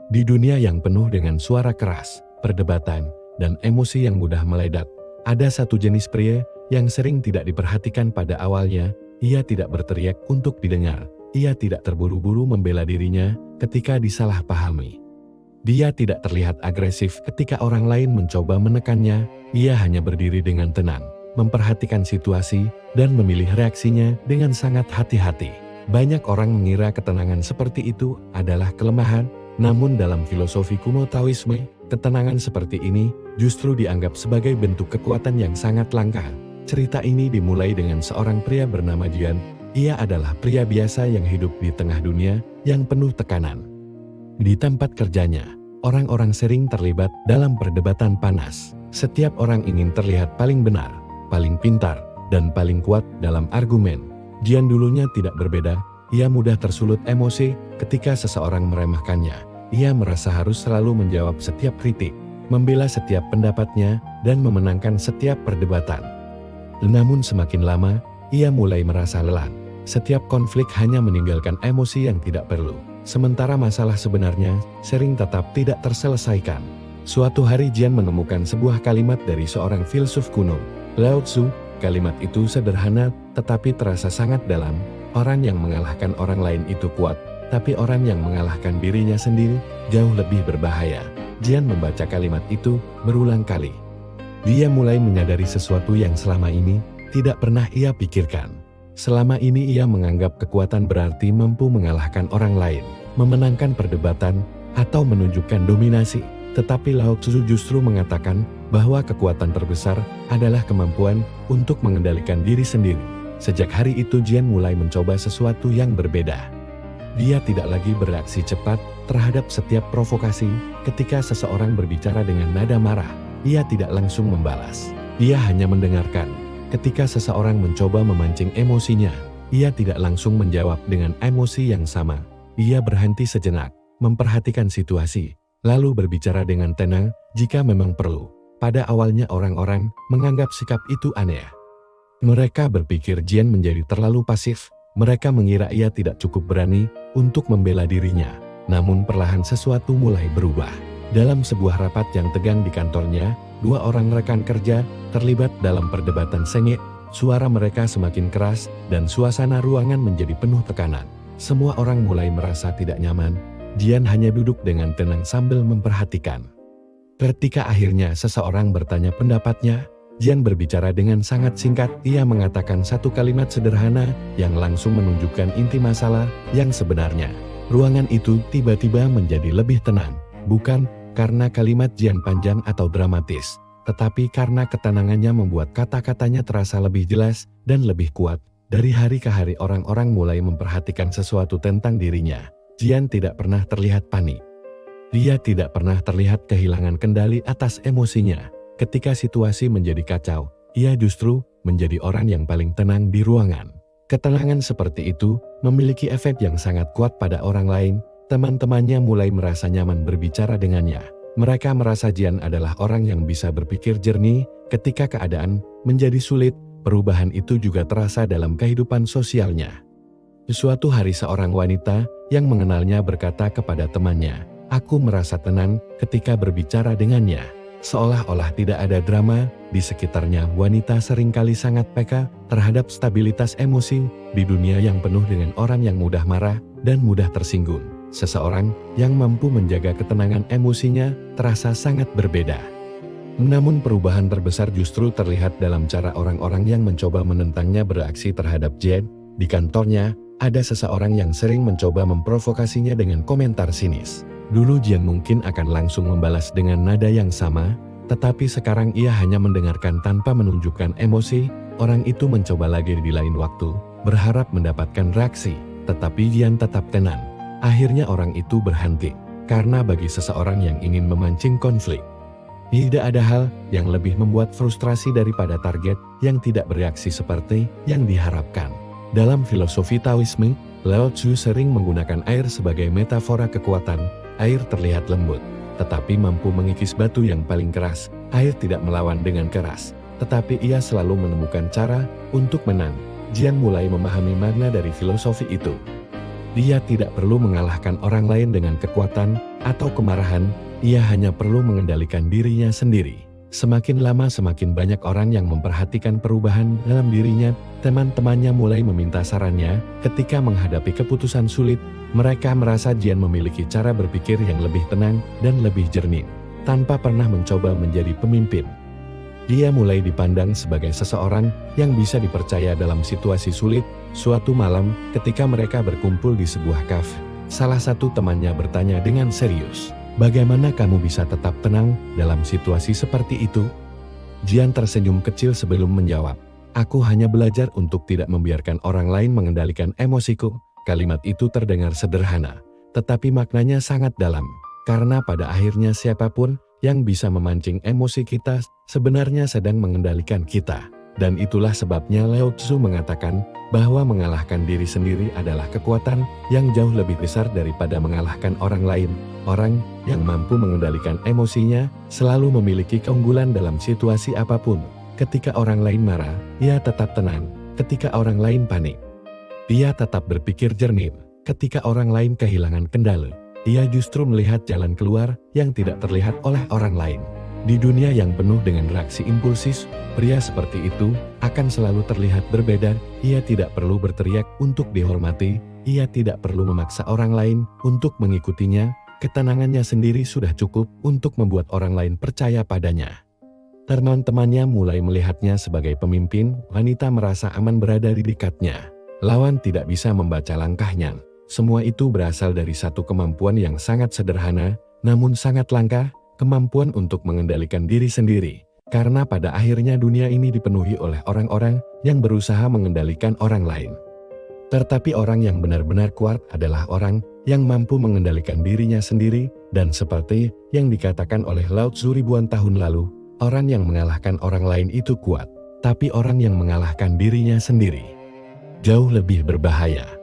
Di dunia yang penuh dengan suara keras, perdebatan, dan emosi yang mudah meledak, ada satu jenis pria yang sering tidak diperhatikan pada awalnya. Ia tidak berteriak untuk didengar. Ia tidak terburu-buru membela dirinya ketika disalahpahami. Dia tidak terlihat agresif ketika orang lain mencoba menekannya. Ia hanya berdiri dengan tenang, memperhatikan situasi, dan memilih reaksinya dengan sangat hati-hati. Banyak orang mengira ketenangan seperti itu adalah kelemahan, namun dalam filosofi kuno Taoisme, ketenangan seperti ini justru dianggap sebagai bentuk kekuatan yang sangat langka. Cerita ini dimulai dengan seorang pria bernama Jian. Ia adalah pria biasa yang hidup di tengah dunia yang penuh tekanan. Di tempat kerjanya, orang-orang sering terlibat dalam perdebatan panas. Setiap orang ingin terlihat paling benar, paling pintar, dan paling kuat dalam argumen. Jian dulunya tidak berbeda. Ia mudah tersulut emosi ketika seseorang meremehkannya. Ia merasa harus selalu menjawab setiap kritik, membela setiap pendapatnya, dan memenangkan setiap perdebatan. Namun semakin lama, ia mulai merasa lelah. Setiap konflik hanya meninggalkan emosi yang tidak perlu. Sementara masalah sebenarnya sering tetap tidak terselesaikan. Suatu hari Jian menemukan sebuah kalimat dari seorang filsuf kuno, Lao Tzu. Kalimat itu sederhana tetapi terasa sangat dalam. Orang yang mengalahkan orang lain itu kuat, tapi orang yang mengalahkan dirinya sendiri jauh lebih berbahaya. Jian membaca kalimat itu berulang kali. Dia mulai menyadari sesuatu yang selama ini tidak pernah ia pikirkan. Selama ini ia menganggap kekuatan berarti mampu mengalahkan orang lain, memenangkan perdebatan, atau menunjukkan dominasi. Tetapi Lao Tzu justru mengatakan bahwa kekuatan terbesar adalah kemampuan untuk mengendalikan diri sendiri. Sejak hari itu Jian mulai mencoba sesuatu yang berbeda. Dia tidak lagi bereaksi cepat terhadap setiap provokasi. Ketika seseorang berbicara dengan nada marah, ia tidak langsung membalas. Ia hanya mendengarkan. Ketika seseorang mencoba memancing emosinya, ia tidak langsung menjawab dengan emosi yang sama. Ia berhenti sejenak, memperhatikan situasi, lalu berbicara dengan tenang jika memang perlu. Pada awalnya orang-orang menganggap sikap itu aneh. Mereka berpikir Jian menjadi terlalu pasif. Mereka mengira ia tidak cukup berani untuk membela dirinya. Namun perlahan sesuatu mulai berubah. Dalam sebuah rapat yang tegang di kantornya, dua orang rekan kerja terlibat dalam perdebatan sengit. Suara mereka semakin keras dan suasana ruangan menjadi penuh tekanan. Semua orang mulai merasa tidak nyaman. Jian hanya duduk dengan tenang sambil memperhatikan. Ketika akhirnya seseorang bertanya pendapatnya, Jian berbicara dengan sangat singkat. Ia mengatakan satu kalimat sederhana yang langsung menunjukkan inti masalah yang sebenarnya. Ruangan itu tiba-tiba menjadi lebih tenang, bukan karena kalimat Jian panjang atau dramatis, tetapi karena ketenangannya membuat kata-katanya terasa lebih jelas dan lebih kuat. Dari hari ke hari orang-orang mulai memperhatikan sesuatu tentang dirinya. Jian tidak pernah terlihat panik. Dia tidak pernah terlihat kehilangan kendali atas emosinya. Ketika situasi menjadi kacau, ia justru menjadi orang yang paling tenang di ruangan. Ketenangan seperti itu memiliki efek yang sangat kuat pada orang lain. Teman-temannya mulai merasa nyaman berbicara dengannya. Mereka merasa Jian adalah orang yang bisa berpikir jernih. Ketika keadaan menjadi sulit, perubahan itu juga terasa dalam kehidupan sosialnya. Suatu hari seorang wanita yang mengenalnya berkata kepada temannya, "Aku merasa tenang ketika berbicara dengannya." Seolah-olah tidak ada drama di sekitarnya. Wanita seringkali sangat peka terhadap stabilitas emosi di dunia yang penuh dengan orang yang mudah marah dan mudah tersinggung. Seseorang yang mampu menjaga ketenangan emosinya terasa sangat berbeda. Namun perubahan terbesar justru terlihat dalam cara orang-orang yang mencoba menentangnya bereaksi terhadap Jian. Di kantornya, ada seseorang yang sering mencoba memprovokasinya dengan komentar sinis. Dulu Jian mungkin akan langsung membalas dengan nada yang sama, tetapi sekarang ia hanya mendengarkan tanpa menunjukkan emosi. Orang itu mencoba lagi di lain waktu, berharap mendapatkan reaksi, tetapi Jian tetap tenang. Akhirnya orang itu berhenti, karena bagi seseorang yang ingin memancing konflik, tidak ada hal yang lebih membuat frustrasi daripada target yang tidak bereaksi seperti yang diharapkan. Dalam filosofi Taoisme, Lao Tzu sering menggunakan air sebagai metafora kekuatan. Air terlihat lembut, tetapi mampu mengikis batu yang paling keras. Air tidak melawan dengan keras, tetapi ia selalu menemukan cara untuk menang. Jian mulai memahami makna dari filosofi itu. Dia tidak perlu mengalahkan orang lain dengan kekuatan, atau kemarahan, ia hanya perlu mengendalikan dirinya sendiri. Semakin lama semakin banyak orang yang memperhatikan perubahan dalam dirinya. Teman-temannya mulai meminta sarannya ketika menghadapi keputusan sulit. Mereka merasa Jian memiliki cara berpikir yang lebih tenang dan lebih jernih, tanpa pernah mencoba menjadi pemimpin. Dia mulai dipandang sebagai seseorang yang bisa dipercaya dalam situasi sulit. Suatu malam, ketika mereka berkumpul di sebuah kafe, salah satu temannya bertanya dengan serius, "Bagaimana kamu bisa tetap tenang dalam situasi seperti itu?" Jian tersenyum kecil sebelum menjawab, "Aku hanya belajar untuk tidak membiarkan orang lain mengendalikan emosiku." Kalimat itu terdengar sederhana, tetapi maknanya sangat dalam. Karena pada akhirnya siapapun yang bisa memancing emosi kita sebenarnya sedang mengendalikan kita. Dan itulah sebabnya Lao Tzu mengatakan bahwa mengalahkan diri sendiri adalah kekuatan yang jauh lebih besar daripada mengalahkan orang lain. Orang yang mampu mengendalikan emosinya selalu memiliki keunggulan dalam situasi apapun. Ketika orang lain marah, ia tetap tenang. Ketika orang lain panik, ia tetap berpikir jernih. Ketika orang lain kehilangan kendali, ia justru melihat jalan keluar yang tidak terlihat oleh orang lain. Di dunia yang penuh dengan reaksi impulsif, pria seperti itu akan selalu terlihat berbeda. Ia tidak perlu berteriak untuk dihormati, ia tidak perlu memaksa orang lain untuk mengikutinya. Ketenangannya sendiri sudah cukup untuk membuat orang lain percaya padanya. Teman-temannya mulai melihatnya sebagai pemimpin. Wanita merasa aman berada di dekatnya. Lawan tidak bisa membaca langkahnya. Semua itu berasal dari satu kemampuan yang sangat sederhana, namun sangat langka, kemampuan untuk mengendalikan diri sendiri. Karena pada akhirnya dunia ini dipenuhi oleh orang-orang yang berusaha mengendalikan orang lain. Tetapi orang yang benar-benar kuat adalah orang yang mampu mengendalikan dirinya sendiri, dan seperti yang dikatakan oleh Lao Tzu ribuan tahun lalu, orang yang mengalahkan orang lain itu kuat, tapi orang yang mengalahkan dirinya sendiri jauh lebih berbahaya.